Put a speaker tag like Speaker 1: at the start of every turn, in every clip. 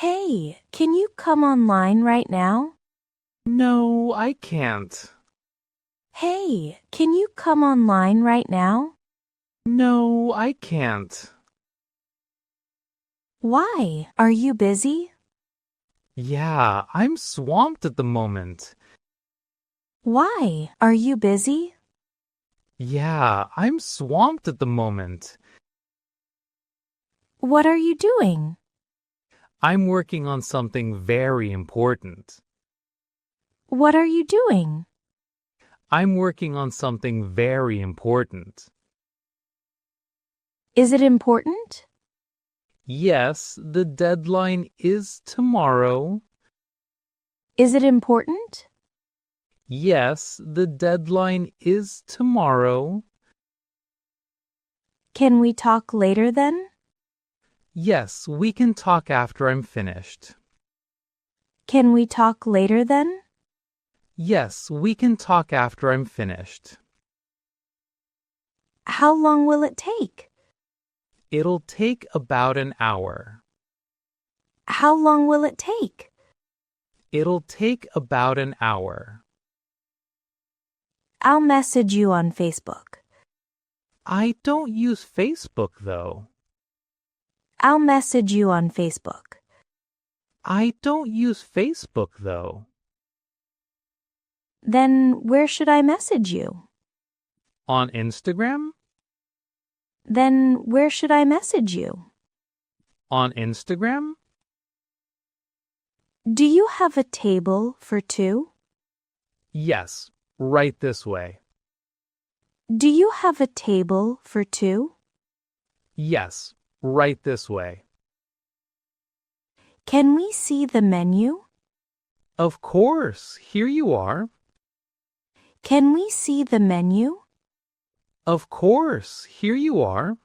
Speaker 1: Hey, can you come online right now?
Speaker 2: No, I can't.
Speaker 1: Hey, can you come online right now?
Speaker 2: No, I can't.
Speaker 1: Why? Are you busy?
Speaker 2: Yeah, I'm swamped at the moment.
Speaker 1: Why? Are you busy?
Speaker 2: Yeah, I'm swamped at the moment.
Speaker 1: What are you doing?
Speaker 2: I'm working on something very important.
Speaker 1: What are you doing?
Speaker 2: I'm working on something very important.
Speaker 1: Is it important?
Speaker 2: Yes, the deadline is tomorrow.
Speaker 1: Is it important?
Speaker 2: Yes, the deadline is tomorrow.
Speaker 1: Can we talk later then?
Speaker 2: Yes, we can talk after I'm finished.
Speaker 1: Can we talk later then?
Speaker 2: Yes, we can talk after I'm finished.
Speaker 1: How long will it take?
Speaker 2: It'll take about an hour.
Speaker 1: How long will it take?
Speaker 2: It'll take about an hour.
Speaker 1: I'll message you on Facebook.
Speaker 2: I don't use Facebook, though.
Speaker 1: I'll message you on Facebook.
Speaker 2: I don't use Facebook, though.
Speaker 1: Then where should I message you?
Speaker 2: On Instagram?
Speaker 1: Then where should I message you?
Speaker 2: On Instagram?
Speaker 1: Do you have a table for two?
Speaker 2: Yes, right this way.
Speaker 1: Do you have a table for two?
Speaker 2: Yes, right this way.
Speaker 1: Can we see the menu?
Speaker 2: Of course, here you are.
Speaker 1: Can we see the menu?
Speaker 2: Of course, here you are.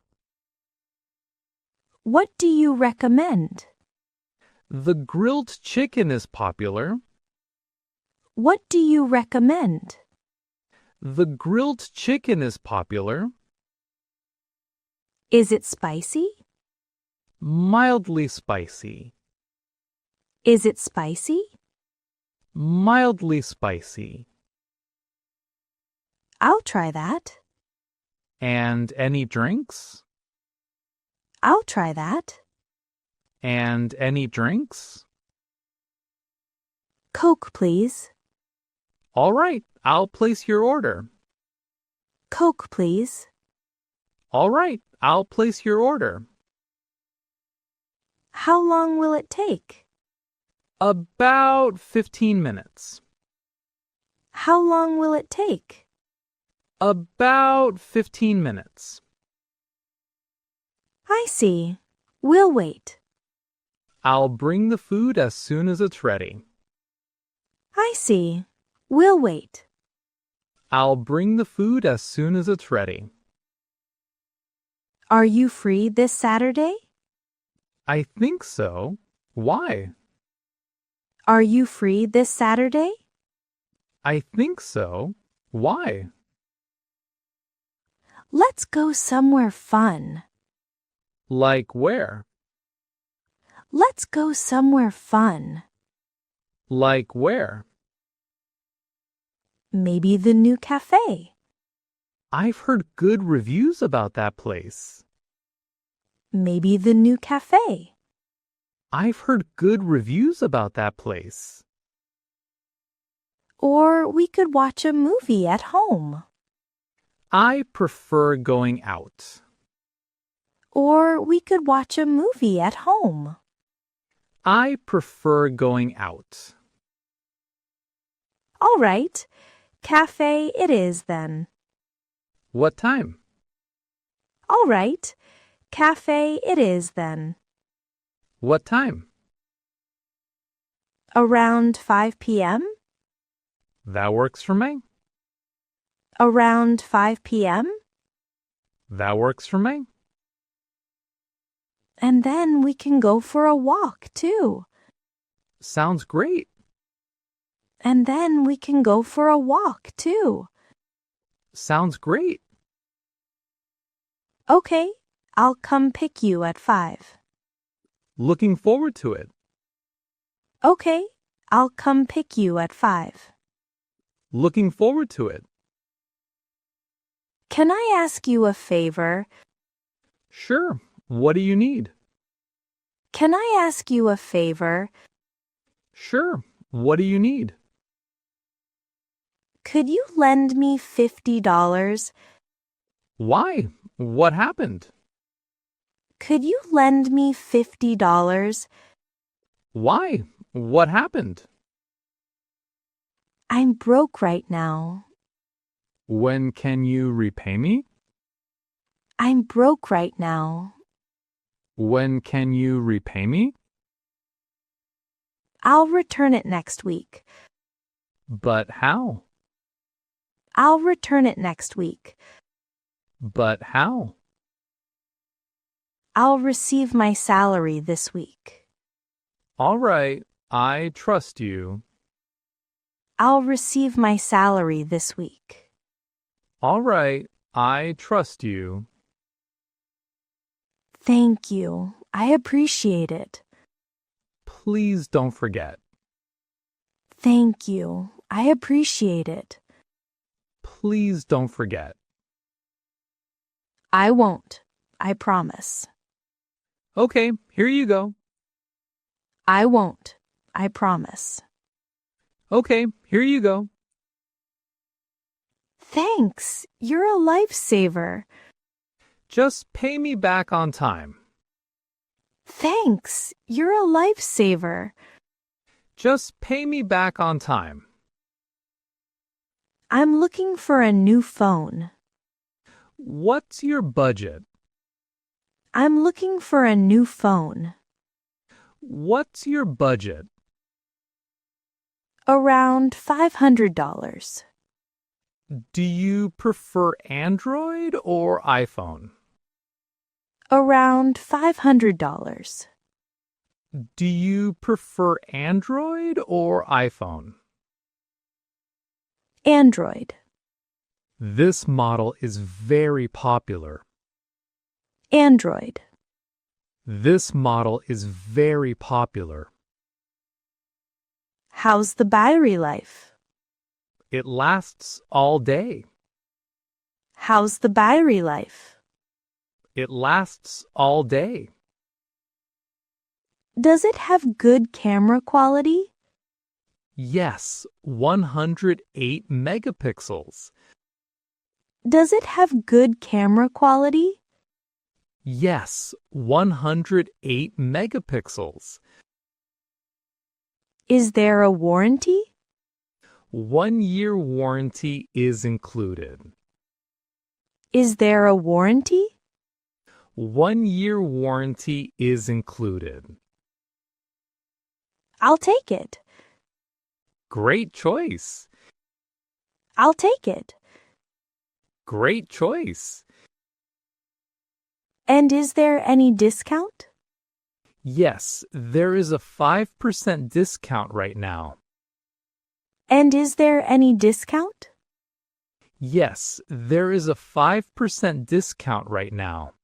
Speaker 1: What do you recommend?
Speaker 2: The grilled chicken is popular.
Speaker 1: What do you recommend?
Speaker 2: The grilled chicken is popular.
Speaker 1: Is it spicy?
Speaker 2: Mildly spicy.
Speaker 1: Is it spicy?
Speaker 2: Mildly spicy.
Speaker 1: I'll try that.
Speaker 2: And any drinks?
Speaker 1: I'll try that.
Speaker 2: And any drinks?
Speaker 1: Coke, please.
Speaker 2: All right, I'll place your order.
Speaker 1: Coke, please.
Speaker 2: All right, I'll place your order.
Speaker 1: How long will it take?
Speaker 2: About 15 minutes.
Speaker 1: How long will it take?
Speaker 2: About 15 minutes.
Speaker 1: I see. We'll wait.
Speaker 2: I'll bring the food as soon as it's ready.
Speaker 1: I see. We'll wait.
Speaker 2: I'll bring the food as soon as it's ready.
Speaker 1: Are you free this Saturday?
Speaker 2: I think so. Why?
Speaker 1: Are you free this Saturday?
Speaker 2: I think so. Why?
Speaker 1: Let's go somewhere fun.
Speaker 2: Like where?
Speaker 1: Let's go somewhere fun.
Speaker 2: Like where?
Speaker 1: Maybe the new cafe.
Speaker 2: I've heard good reviews about that place.
Speaker 1: Maybe the new cafe.
Speaker 2: I've heard good reviews about that place.
Speaker 1: Or we could watch a movie at home.
Speaker 2: I prefer going out.
Speaker 1: Or we could watch a movie at home.
Speaker 2: I prefer going out.
Speaker 1: All right. Cafe it is then.
Speaker 2: What time?
Speaker 1: All right. Cafe it is then.
Speaker 2: What time?
Speaker 1: Around 5 p.m.?
Speaker 2: That works for me.
Speaker 1: Around 5 p.m.?
Speaker 2: That works for me.
Speaker 1: And then we can go for a walk, too.
Speaker 2: Sounds great.
Speaker 1: And then we can go for a walk, too.
Speaker 2: Sounds great.
Speaker 1: Okay, I'll come pick you at 5.
Speaker 2: Looking forward to it.
Speaker 1: Okay, I'll come pick you at 5.
Speaker 2: Looking forward to it.
Speaker 1: Can I ask you a favor?
Speaker 2: Sure. What do you need?
Speaker 1: Can I ask you a favor?
Speaker 2: Sure. What do you need?
Speaker 1: Could you lend me $50?
Speaker 2: Why? What happened?
Speaker 1: Could you lend me $50?
Speaker 2: Why? What happened?
Speaker 1: I'm broke right now.
Speaker 2: When can you repay me?
Speaker 1: I'm broke right now.
Speaker 2: When can you repay me?
Speaker 1: I'll return it next week.
Speaker 2: But how?
Speaker 1: I'll return it next week.
Speaker 2: But how?
Speaker 1: I'll receive my salary this week.
Speaker 2: All right, I trust you.
Speaker 1: I'll receive my salary this week.
Speaker 2: All right, I trust you.
Speaker 1: Thank you. I appreciate it.
Speaker 2: Please don't forget.
Speaker 1: Thank you. I appreciate it.
Speaker 2: Please don't forget.
Speaker 1: I won't. I promise.
Speaker 2: Okay, here you go.
Speaker 1: I won't. I promise.
Speaker 2: Okay, here you go.
Speaker 1: Thanks. You're a lifesaver.
Speaker 2: Just pay me back on time.
Speaker 1: Thanks. You're a lifesaver.
Speaker 2: Just pay me back on time.
Speaker 1: I'm looking for a new phone.
Speaker 2: What's your budget?
Speaker 1: I'm looking for a new phone.
Speaker 2: What's your budget?
Speaker 1: Around $500.
Speaker 2: Do you prefer Android or iPhone?
Speaker 1: Around $500.
Speaker 2: Do you prefer Android or iPhone?
Speaker 1: Android.
Speaker 2: This model is very popular.
Speaker 1: Android.
Speaker 2: This model is very popular.
Speaker 1: How's the battery life?
Speaker 2: It lasts all day.
Speaker 1: How's the battery life?
Speaker 2: It lasts all day.
Speaker 1: Does it have good camera quality?
Speaker 2: Yes, 108 megapixels.
Speaker 1: Does it have good camera quality?
Speaker 2: Yes, 108 megapixels.
Speaker 1: Is there a warranty?
Speaker 2: 1 year warranty is included.
Speaker 1: Is there a warranty?
Speaker 2: 1 year warranty is included.
Speaker 1: I'll take it.
Speaker 2: Great choice.
Speaker 1: I'll take it.
Speaker 2: Great choice.
Speaker 1: And is there any discount?
Speaker 2: Yes, there is a 5% discount right now.
Speaker 1: And is there any discount?
Speaker 2: Yes, there is a 5% discount right now.